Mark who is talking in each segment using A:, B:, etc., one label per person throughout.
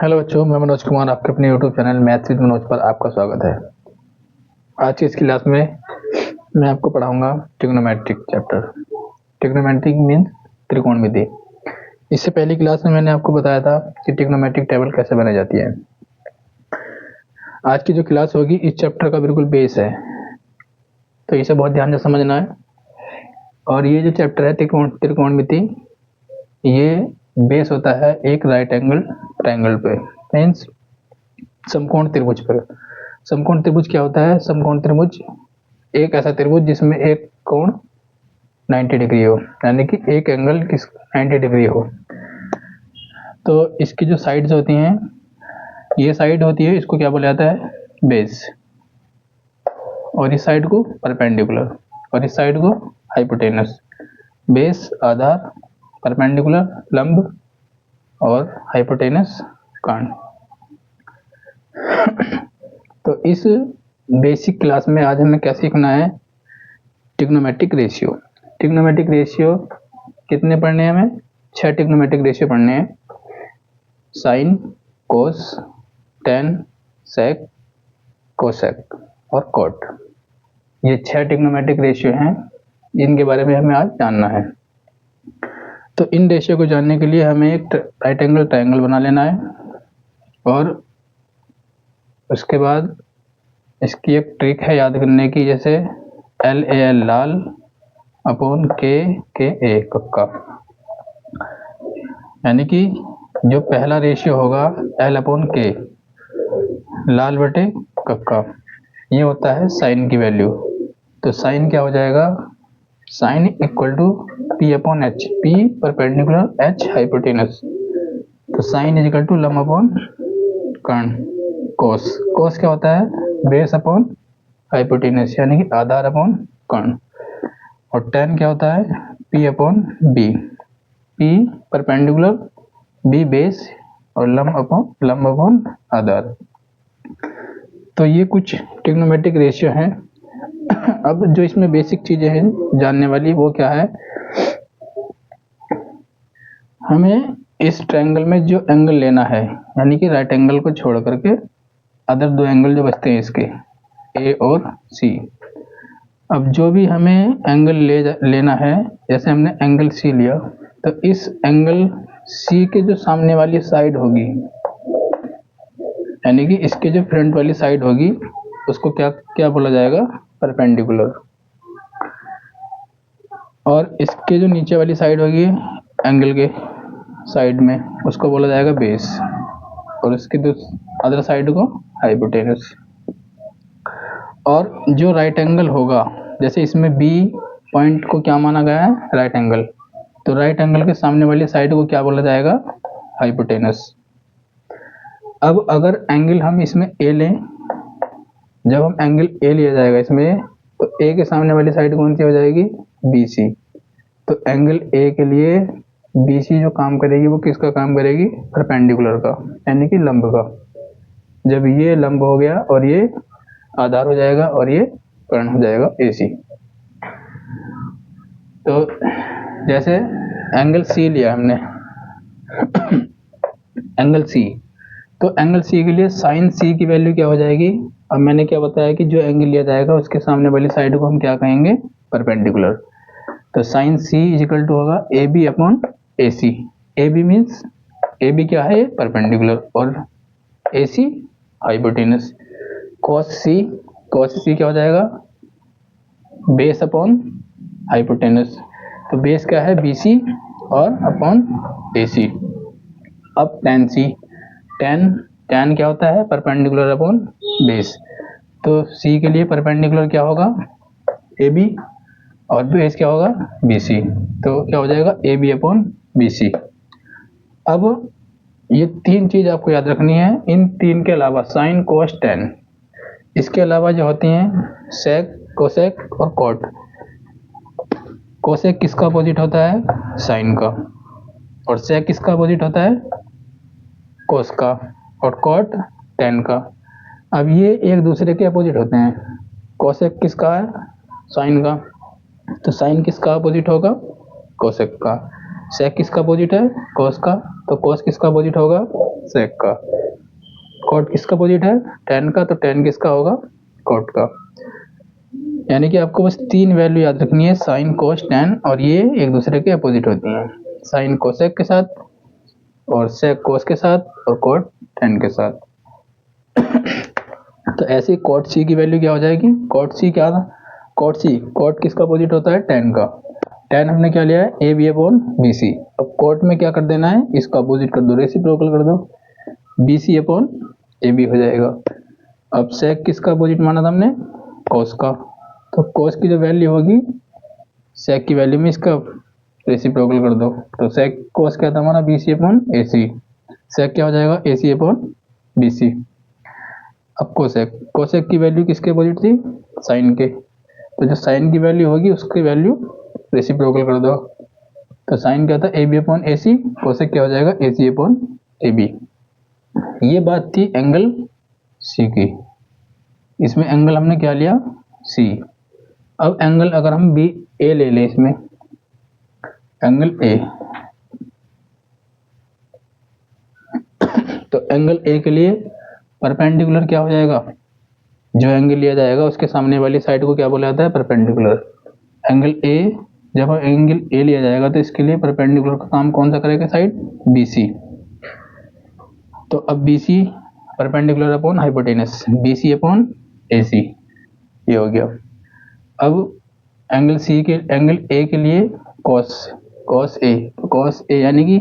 A: Hello बच्चों, मैं मनोज कुमार आपके अपने YouTube channel maths with Manoj पर आपका स्वागत है। आज की इस क्लास में मैं आपको पढ़ाऊंगा ट्रिग्नोमेट्रिक चैप्टर। ट्रिग्नोमेट्रिक मीन्स त्रिकोणमिति। इससे पहली क्लास में मैंने आपको बताया था कि ट्रिग्नोमेट्रिक टेबल कैसे बनाई जाती है। आज की जो क्लास होगी इस चैप्टर का बिल्कुल बेस है, तो इसे बहुत ध्यान से समझना है। और ये जो चैप्टर है त्रिकोणमिति, ये बेस होता है एक राइट एंगल ट्रायंगल पे, मीन्स समकोण त्रिभुज पर। समकोण त्रिभुज क्या होता है? समकोण त्रिभुज एक ऐसा त्रिभुज जिसमें एक कोण 90 डिग्री हो, यानी कि एक एंगल 90 डिग्री हो। तो इसकी जो साइड्स होती हैं, ये साइड होती है, इसको क्या बोला जाता है? बेस। और इस साइड को परपेंडिकुलर, और इस साइड को हाइपोटेनस। बेस आधार, परपेंडिकुलर लंब, और हाइपोटेनस कांड। तो इस बेसिक क्लास में आज हमें क्या सीखना है? Trigonometric ratio. ट्रिग्नोमेट्रिक रेशियो कितने पढ़ने हैं हमें? 6 ट्रिग्नोमेट्रिक रेशियो पढ़ने हैं। साइन, कोस, टेन, सेक, कोसेक और कॉट। ये 6 ट्रिग्नोमेट्रिक रेशियो हैं, इनके बारे में हमें आज जानना है। तो इन रेशियो को जानने के लिए हमें एक राइट एंगल ट्रायंगल बना लेना है, और उसके बाद इसकी एक ट्रिक है याद करने की, जैसे LAL लाल अपॉन KA कक्का। यानी कि जो पहला रेशियो होगा L अपॉन K, लाल बटे कक्का, ये होता है साइन की वैल्यू। तो साइन क्या हो जाएगा? Sine equal to P upon H, P perpendicular, H hypotenuse. तो साइन इज इक्वल टू लंब अपॉन कर्ण। कोस, कोस क्या होता है? बेस अपॉन हाइपोटेनस, यानी कि आधार अपॉन कर्ण। और टेन क्या होता है? P upon B, P perpendicular, B base, और लंब अपॉन आधार। तो ये कुछ ट्रिग्नोमेट्रिक रेशियो हैं। अब जो इसमें बेसिक चीजें हैं जानने वाली, वो क्या है? हमें इस ट्रायंगल में जो एंगल लेना है, यानी कि राइट एंगल को छोड़ करके अदर दो एंगल जो बचते हैं इसके, A और C। अब जो भी हमें एंगल लेना है, जैसे हमने एंगल C लिया, तो इस एंगल C के जो सामने वाली साइड होगी, यानी कि इसके जो फ्रंट वाली साइड होगी, उसको क्या बोला जाएगा? परपेंडिकुलर। और इसके जो नीचे वाली साइड होगी एंगल के साइड में, उसको बोला जाएगा बेस, और इसके अदर साइड को हाइपोटेनस। और जो राइट एंगल होगा, जैसे इसमें B पॉइंट को क्या माना गया है? Right angle. तो राइट एंगल के सामने वाली साइड को क्या बोला जाएगा? हाइपोटेनस। अब अगर एंगल हम इसमें A लें, जब हम एंगल A लिया जाएगा इसमें, तो A के सामने वाली साइड कौन सी हो जाएगी? BC। तो एंगल A के लिए BC जो काम करेगी, वो किसका काम करेगी? परपेंडिकुलर का, यानी कि लंब का। जब ये लंब हो गया और ये आधार हो जाएगा और ये कर्ण हो जाएगा AC। तो जैसे एंगल C लिया हमने एंगल C, तो एंगल C के लिए साइन C की वैल्यू क्या हो जाएगी? अब मैंने क्या बताया कि जो एंगल लिया जाएगा उसके सामने वाली साइड को हम क्या कहेंगे? परपेंडिकुलर। तो sine C is equal to होगा AB upon AC। AB means AB क्या है? परपेंडिकुलर, और AC हाइपोटेनस। cos C क्या हो जाएगा? Base upon hypotenuse. तो बेस क्या है? BC और अपॉन AC। अब tan C, tan क्या होता है? Perpendicular upon base. तो C के लिए परपेंडिकुलर क्या होगा? AB, और बेस क्या होगा? BC। तो क्या हो जाएगा? AB upon BC। अब ये तीन चीज आपको याद रखनी है। इन तीन के अलावा साइन, कोस, टेन, इसके अलावा जो होती हैं सेक, कोसेक और कॉट। कोसेक किसका अपोजिट होता है? साइन का। और सेक किसका अपोजिट होता है? कोस का। और कॉट टेन का। अब ये एक दूसरे के अपोजिट होते हैं। कोसेक किसका है? साइन का। तो साइन किसका अपोजिट होगा? कोसेक का। सेक किसका अपोजिट है? कोस का। तो कोस किसका अपोजिट होगा? सेक का। कॉट किसका अपोजिट है? tan का, तो tan किसका होगा? कॉट का। यानी कि आपको बस 3 वैल्यू याद रखनी है, साइन कोस tan, और ये एक दूसरे के अपोजिट होती हैं, साइन कोसेक के साथ और सेक कोस के साथ और कॉट tan के साथ। तो ऐसे कॉट सी की वैल्यू क्या हो जाएगी? कॉट सी क्या था? कॉट सी, कॉट किसका अपोजिट होता है? tan का। tan हमने क्या लिया है? A B upon B C. अब कॉट में क्या कर देना है? इसका अपोजिट कर दो, रेसिप्रोकल कर दो, B C upon A B हो जाएगा। अब सेक किसका अपोजिट माना था हमने? कॉस का। तो कॉस की जो वैल्यू होगी सेक की वैल्यू में इसका रेसिप्रोकल कर दो, तो सेक कॉस क्या था हमारा? बी सी अपॉन ए सी। सेक क्या हो जाएगा? A C upon B C. अब कोसेक, कोसेक की वैल्यू किसके अपोजिट थी? साइन के। तो जो साइन की वैल्यू होगी उसकी वैल्यू रेसिप्रोकल कर दो, तो साइन क्या था? A B upon A C. Cosec क्या हो जाएगा? A C upon A B. ये बात थी एंगल सी की। इसमें एंगल हमने क्या लिया? सी। अब एंगल अगर हम बी ए ले लें, इसमें एंगल ए, तो एंगल ए के लिए परपेंडिकुलर क्या हो जाएगा? जो एंगल लिया जाएगा उसके सामने वाली साइड को क्या बोला जाता है? परपेंडिकुलर। एंगल ए, जब एंगल ए लिया जाएगा तो इसके लिए परपेंडिकुलर का काम कौन सा करेगा? Side B C. तो अब B C perpendicular upon hypotenuse, B C upon A C, ये हो गया। अब एंगल सी के, एंगल ए के लिए कॉस, कॉस ए, तो कॉस ए यानी कि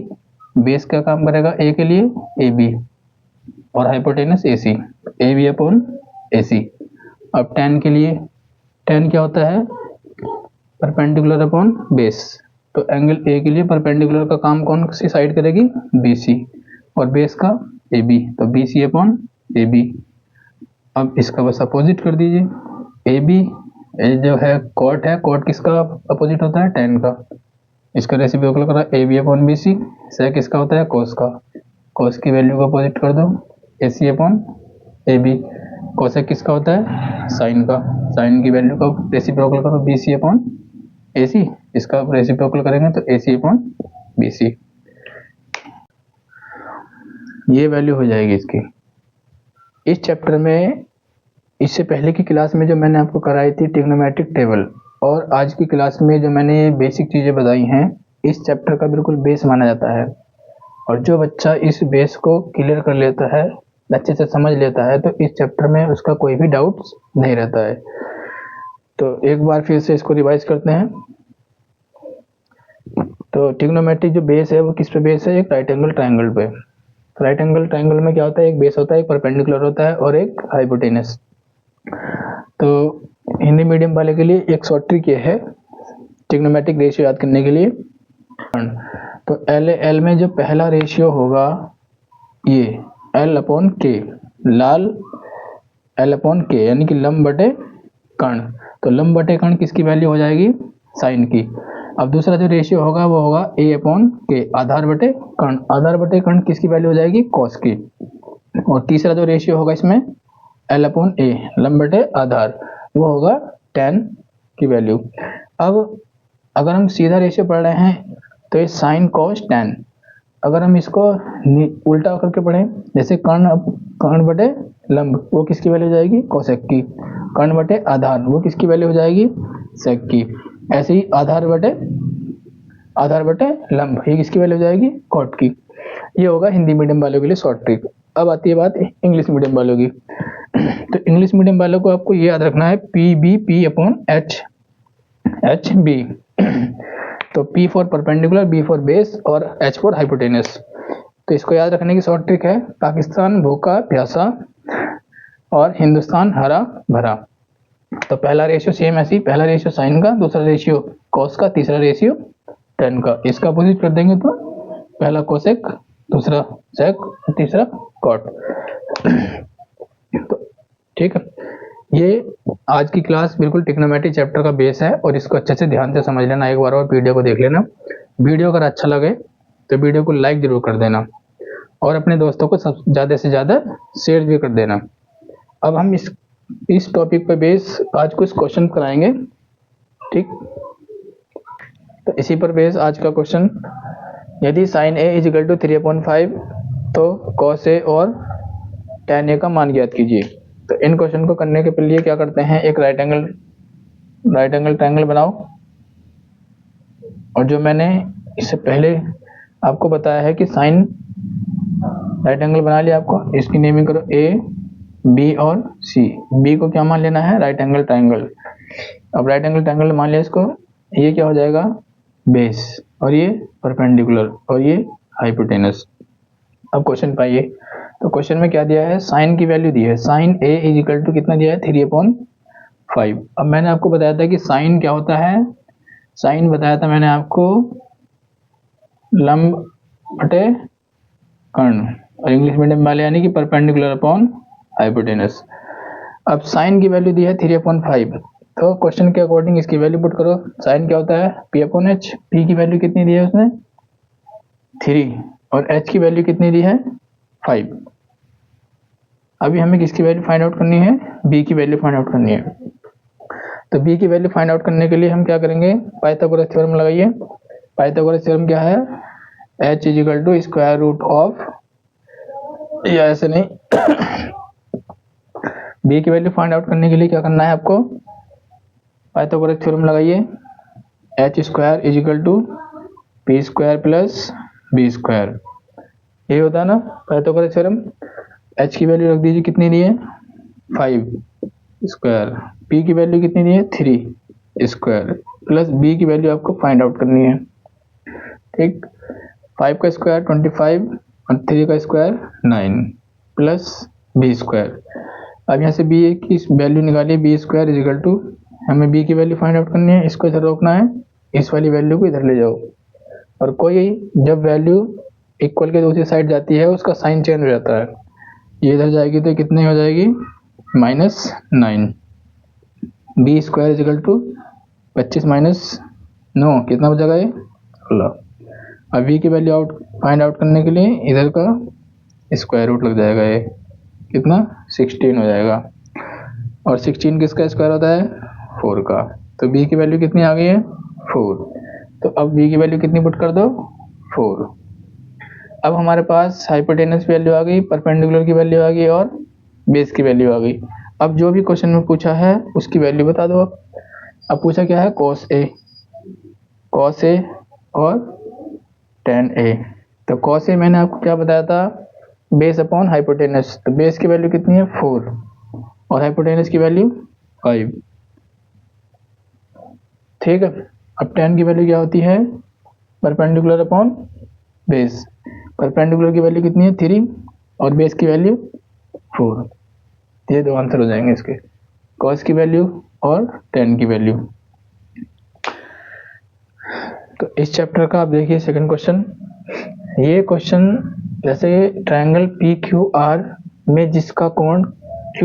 A: बेस का काम करेगा ए के लिए? ए बी, और hypotenuse A C, A B upon A C. अब tan के लिए, tan क्या होता है? Perpendicular upon base. तो एंगल ए के लिए परपेंडिकुलर का काम कौन सी साइड करेगी? बी सी, और बेस का ए बी, तो B C upon A B. अब इसका बस अपोजिट कर दीजिए, ए बी, जो है कॉट है, कॉट किसका अपोजिट होता है? tan का। इसका रेसिप्रोकल करा A B upon B C. Sec किसका होता है? cos का। cos की वैल्यू को अपोजिट कर दो, ए C upon A B. Cosec किसका होता है? साइन का। साइन की वैल्यू को रेसिप्रोकल करो, बी सी अपॉन ए सी। इसका रेसिप्रोकल करेंगे तो ए सी अपॉन बी सी, ये वैल्यू हो जाएगी इसकी। इस चैप्टर में, इससे पहले की क्लास में जो मैंने आपको कराई थी ट्रिग्नोमेट्रिक टेबल, और आज की क्लास में जो मैंने ये बेसिक चीज़ें बताई हैं, इस चैप्टर का बिल्कुल बेस माना जाता है। और जो बच्चा इस बेस को क्लियर कर लेता है, अच्छे से समझ लेता है, तो इस चैप्टर में उसका कोई भी डाउट नहीं रहता है। तो एक बार फिर से इसको रिवाइज करते हैं। तो ट्रिग्नोमेट्रिक जो बेस है वो किस पे बेस है? एक राइट एंगल ट्रायंगल पे। राइट एंगल ट्रायंगल में क्या होता है? एक बेस होता है, एक परपेंडिकुलर होता है और एक हाइपोटेनस। तो हिंदी मीडियम वाले के लिए एक शॉर्ट ट्रिक ये है ट्रिग्नोमेट्रिक रेशियो याद करने के लिए। तो एल में जो पहला रेशियो होगा ये एल अपॉन के, लाल एल अपॉन के, यानी कि लंब बटे कर्ण। तो लंब बटे कर्ण किसकी वैल्यू हो जाएगी? साइन की। अब दूसरा जो रेशियो होगा वो होगा ए अपॉन के, आधार बटे कर्ण। आधार बटे कर्ण किसकी वैल्यू हो जाएगी? कॉस की। और तीसरा जो रेशियो होगा इसमें एल अपॉन ए, लंब बटे आधार, वो होगा tan की वैल्यू। अब अगर हम सीधा रेशियो पढ़ रहे हैं तो ये साइन कॉस tan। अगर हम इसको उल्टा करके पढ़ें, जैसे कर्ण बटे लंब, वो किसकी वैल्यू हो जाएगी? कोसेक की। कर्ण बटे आधार, वो किसकी वैल्यू हो जाएगी? सेक की। ऐसे ही आधार बटे लंब, ये किसकी वैल्यू हो जाएगी? कॉट की। ये होगा हिंदी मीडियम वालों के लिए शॉर्ट ट्रिक। अब आती है बात इंग्लिश मीडियम वालों की। तो इंग्लिश मीडियम वालों को आपको ये याद रखना है P B P upon H B. तो P for perpendicular, B for base और H फॉर हाइपोटेनस। तो इसको याद रखने की शॉर्ट ट्रिक है, पाकिस्तान भूखा प्यासा और हिंदुस्तान हरा भरा। तो पहला रेशियो सेम ऐसे ही, पहला रेशियो साइन का, दूसरा रेशियो कॉस का, तीसरा रेशियो tan का। इसका अपोजिट कर देंगे तो पहला कोसेक, दूसरा सेक, तीसरा कॉट। तो ठीक है, ये आज की क्लास बिल्कुल ट्रिग्नोमेट्री चैप्टर का बेस है, और इसको अच्छे से ध्यान से समझ लेना। एक बार और वीडियो को देख लेना। वीडियो अगर अच्छा लगे तो वीडियो को लाइक जरूर कर देना, और अपने दोस्तों को ज़्यादा से ज़्यादा शेयर भी कर देना। अब हम इस टॉपिक पर बेस आज कुछ क्वेश्चन कराएंगे, ठीक। तो इसी पर बेस आज का क्वेश्चन, यदि sine A is equal to 3/5 तो cos A और tan A का मान ज्ञात कीजिए। तो इन क्वेश्चन को करने के लिए क्या करते हैं, एक राइट एंगल ट्रायंगल बनाओ, और जो मैंने इससे पहले आपको बताया है कि साइन राइट एंगल बना लिया आपको, इसकी नेमिंग करो ए बी और सी। बी को क्या मान लेना है, राइट एंगल ट्रायंगल। अब राइट एंगल ट्रायंगल मान लिया इसको, ये क्या हो जाएगा, बेस, और ये परपेंडिकुलर, और ये हाइपोटेनस। अब क्वेश्चन पाइए, तो क्वेश्चन में क्या दिया है, साइन की वैल्यू दी है, sine A is equal to कितना दिया है, 3/5। अब मैंने आपको बताया था कि साइन क्या होता है, साइन बताया था मैंने आपको लंब बटे कर्ण, और इंग्लिश मीडियम वाले यानी कि परपेंडिकुलर अपॉन हाइपोटेनस। अब साइन की वैल्यू दी है 3/5, तो क्वेश्चन के अकॉर्डिंग इसकी वैल्यू पुट करो। साइन क्या होता है, p/h। p की वैल्यू कितनी दी है उसने, 3, और h की वैल्यू कितनी दी है, 5। अभी हमें किसकी वैल्यू फाइंड आउट करनी है, b की वैल्यू फाइंड आउट करनी है। तो b की वैल्यू फाइंड आउट करने के लिए हम क्या करेंगे, पाइथागोरस थ्योरम लगाइए। पाइथागोरस थ्योरम क्या है, h is equal to square root of, या ऐसे नहीं b की वैल्यू फाइंड आउट करने के लिए क्या करना है आपको, पाइथागोरस थ्योरम लगाइए। h square is equal to p square plus b square, ये होता है ना पाइथागोरस थ्योरम। h की वैल्यू रख दीजिए, कितनी दी है, 5 स्क्वायर, p की वैल्यू कितनी दी है, 3 स्क्वायर, प्लस b की वैल्यू आपको फाइंड आउट करनी है। ठीक, 5 का स्क्वायर 25 और 3 का स्क्वायर 9 प्लस b स्क्वायर। अब यहाँ से b की वैल्यू निकालिए, b square is equal to, हमें b की वैल्यू फाइंड आउट करनी है, इसको इधर रोकना है, इस वाली वैल्यू को इधर ले जाओ, और कोई जब वैल्यू इक्वल के दूसरी साइड जाती है उसका साइन चेंज हो जाता है, ये इधर जाएगी तो कितनी हो जाएगी, -9। b square is equal to 25 -9 कितना बचेगा, ये 16। अब v की वैल्यू फाइंड आउट करने के लिए इधर का स्क्वायर रूट लग जाएगा, ये कितना 16 हो जाएगा, और 16 किसका स्क्वायर होता है, 4 का। तो b की वैल्यू कितनी आ गई है, 4। तो अब b की वैल्यू कितनी पुट कर दो, 4। अब हमारे पास हाइपोटेनस की वैल्यू आ गई, परपेंडिकुलर की वैल्यू आ गई, और बेस की वैल्यू आ गई। अब जो भी क्वेश्चन में पूछा है उसकी वैल्यू बता दो। अब पूछा क्या है, cos A और tan A। तो cos A मैंने आपको क्या बताया था, बेस अपॉन हाइपोटेनस। तो बेस की वैल्यू कितनी है, 4, और हाइपोटेनस की वैल्यू 5। ठीक है, अब tan की वैल्यू क्या होती है, परपेंडिकुलर अपॉन बेस। परपेंडिकुलर की वैल्यू कितनी है, 3, और बेस की वैल्यू 4। ये दो आंसर हो जाएंगे इसके, cos की वैल्यू और tan की वैल्यू। तो इस चैप्टर का आप देखिए सेकंड क्वेश्चन। ये क्वेश्चन जैसे ट्रायंगल PQR में जिसका कोण Q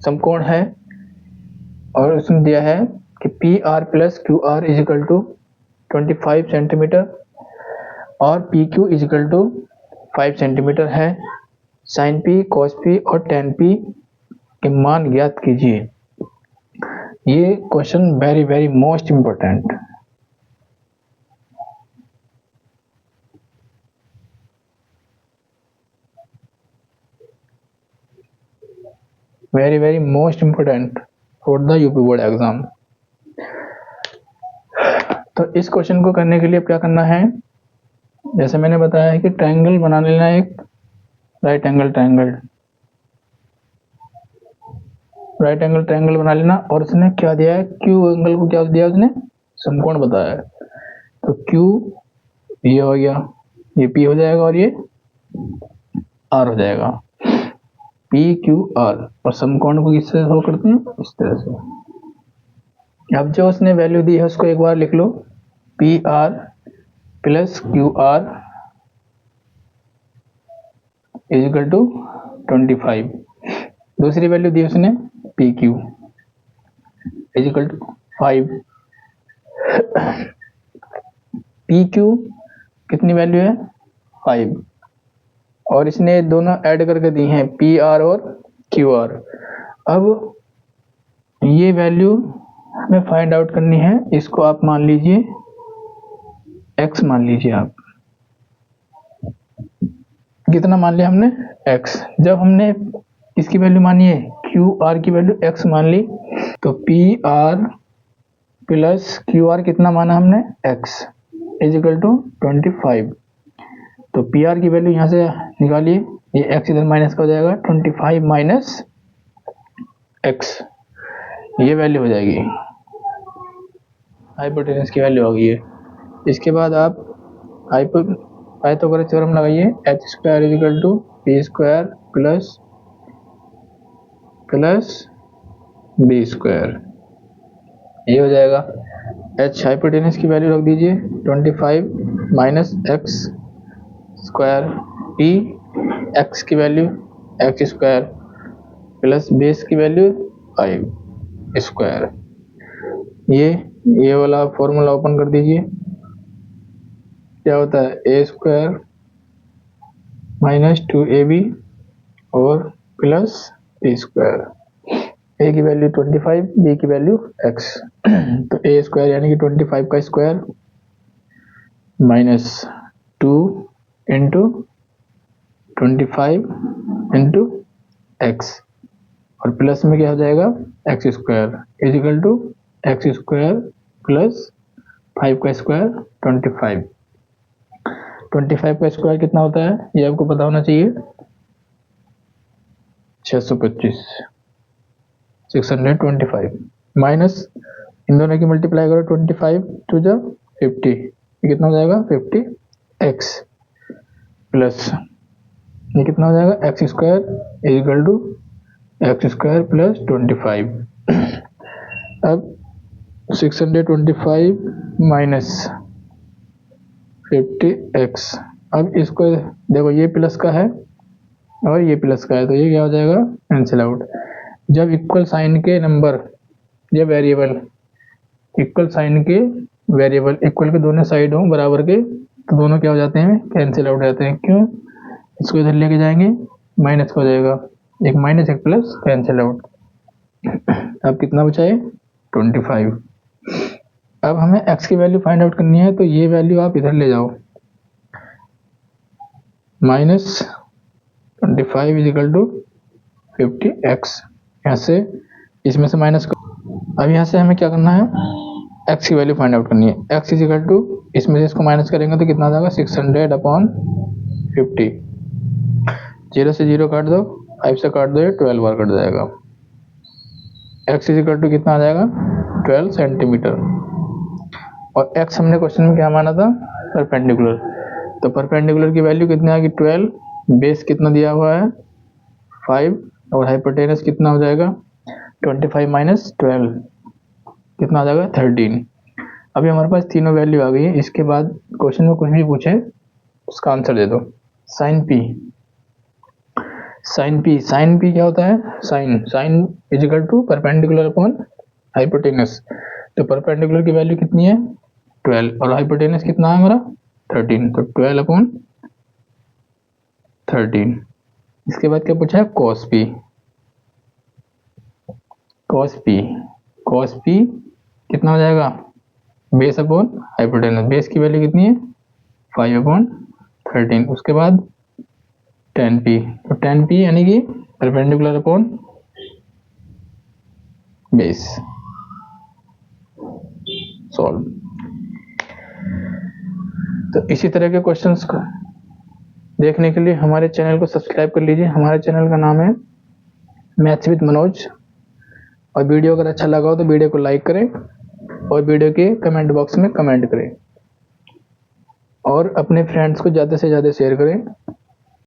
A: समकोण है, और उसमें दिया है कि PR plus QR is equal to 25 centimetre और PQ is equal to 5 centimetre है। साइन P, cos P और tan P के मान ज्ञात कीजिए। ये question very very most important, very very most important for the UP board exam. तो इस क्वेश्चन को करने के लिए क्या करना है, जैसे मैंने बताया है कि ट्रायंगल बना लेना, एक राइट एंगल ट्रायंगल बना लेना, और उसने क्या दिया है, क्यू एंगल को क्या दिया उसने, समकोण बताया है। तो क्यू ये हो गया, ये पी हो जाएगा, और ये आर हो जाएगा, पी क्यू आर। और समकोण को किससे शो करते हैं, इस तरह से। अब जो उसने वैल्यू दी है उसको एक बार लिख लो, P R plus Q R is equal to 25। दूसरी वैल्यू दी उसने P Q is equal to 5। P Q कितनी वैल्यू है, 5, और इसने दोनों ऐड करके दी हैं पी आर और क्यू आर। अब ये वैल्यू हमें फाइंड आउट करनी है, इसको आप मान लीजिए x मान लीजिए आप। कितना मान लिया हमने x। जब हमने इसकी वैल्यू मानी है क्यू आर की वैल्यू x मान ली, तो P R plus Q are कितना माना हमने x इज इक्वल टू 25। तो पी आर की वैल्यू यहाँ से निकालिए, ये x इधर माइनस का हो जाएगा, 25 माइनस x, ये वैल्यू हो जाएगी, हाइपोटेनस की वैल्यू होगी ये। इसके बाद आप पाइथागोरस थ्योरम लगाइए, H square is equal to P square plus B square, ये हो जाएगा। एच हाइपोटेनस की वैल्यू रख दीजिए 25 minus x square, P x की value x square plus base की वैल्यू 5 स्क्वायर। ये वाला फॉर्मूला ओपन कर दीजिए, क्या होता है ए स्क्वायर माइनस 2ab और प्लस बी स्क्वायर। ए की वैल्यू 25, बी की वैल्यू x, तो ए स्क्वायर यानी कि 25 का square minus 2 into 25 into x, और प्लस में क्या हो जाएगा x square is equal to x square plus 5 का स्क्वायर 25। 25 का स्क्वायर कितना होता है ये आपको पता होना चाहिए, 625, 625 माइनस इन दोनों की मल्टीप्लाई करो 25 टू जा 50, ये कितना हो जाएगा 50x प्लस ये कितना हो जाएगा x square is equal to x square plus 25। अब 625 माइनस 50x, अब इसको देखो ये प्लस का है और ये प्लस का है, तो ये क्या हो जाएगा कैंसिल आउट। जब इक्वल साइन के नंबर या वेरिएबल, इक्वल साइन के वेरिएबल इक्वल के दोनों साइड हों बराबर के, तो दोनों क्या हो जाते हैं कैंसिल आउट हो जाते हैं। क्यों, इसको इधर लेके जाएंगे माइनस का हो जाएगा, एक माइनस एक प्लस कैंसिल आउट। अब कितना बचा है 25। अब हमें x की वैल्यू फाइंड आउट करनी है, तो ये वैल्यू आप इधर ले जाओ, minus 25 is equal to 50x, यहाँ से इसमें से माइनस। अब यहाँ से हमें क्या करना है x की वैल्यू फाइंड आउट करनी है। x इज इक्वल टू इसमें से इसको माइनस करेंगे तो कितना आ जाएगा 600/50, 0 से 0 काट दो, 5 से काट दो, ये 12 बार कट जाएगा। x इज इक्वल टू कितना आ जाएगा 12 सेंटीमीटर, और x हमने क्वेश्चन में क्या माना था परपेंडिकुलर, तो परपेंडिकुलर की वैल्यू कितनी आ गई 12, बेस कितना दिया हुआ है 5, और हाइपोटेनस कितना हो जाएगा 25 माइनस 12 कितना आ जाएगा 13। अभी हमारे पास तीनों वैल्यू आ गई है। इसके बाद क्वेश्चन में कुछ भी पूछे उसका आंसर दे दो। साइन पी क्या होता है, sine is equal to perpendicular upon hypotenuse, तो परपेंडिकुलर की वैल्यू कितनी है 12 और हाइपोटेनस कितना है हमारा 13, तो 12/13। इसके बाद क्या पूछा है कॉस पी कितना हो जाएगा बेस अपॉन हाइपोटेनस, बेस की वैल्यू कितनी है 5/13। उसके बाद tan p, तो tan p यानी कि परपेंडिकुलर अपॉन बेस। सॉल्व। तो इसी तरह के क्वेश्चंस को देखने के लिए हमारे चैनल को सब्सक्राइब कर लीजिए। हमारे चैनल का नाम है मैथ्स विद मनोज, और वीडियो अगर अच्छा लगा हो तो वीडियो को लाइक करें और वीडियो के कमेंट बॉक्स में कमेंट करें और अपने फ्रेंड्स को ज़्यादा से ज़्यादा शेयर करें।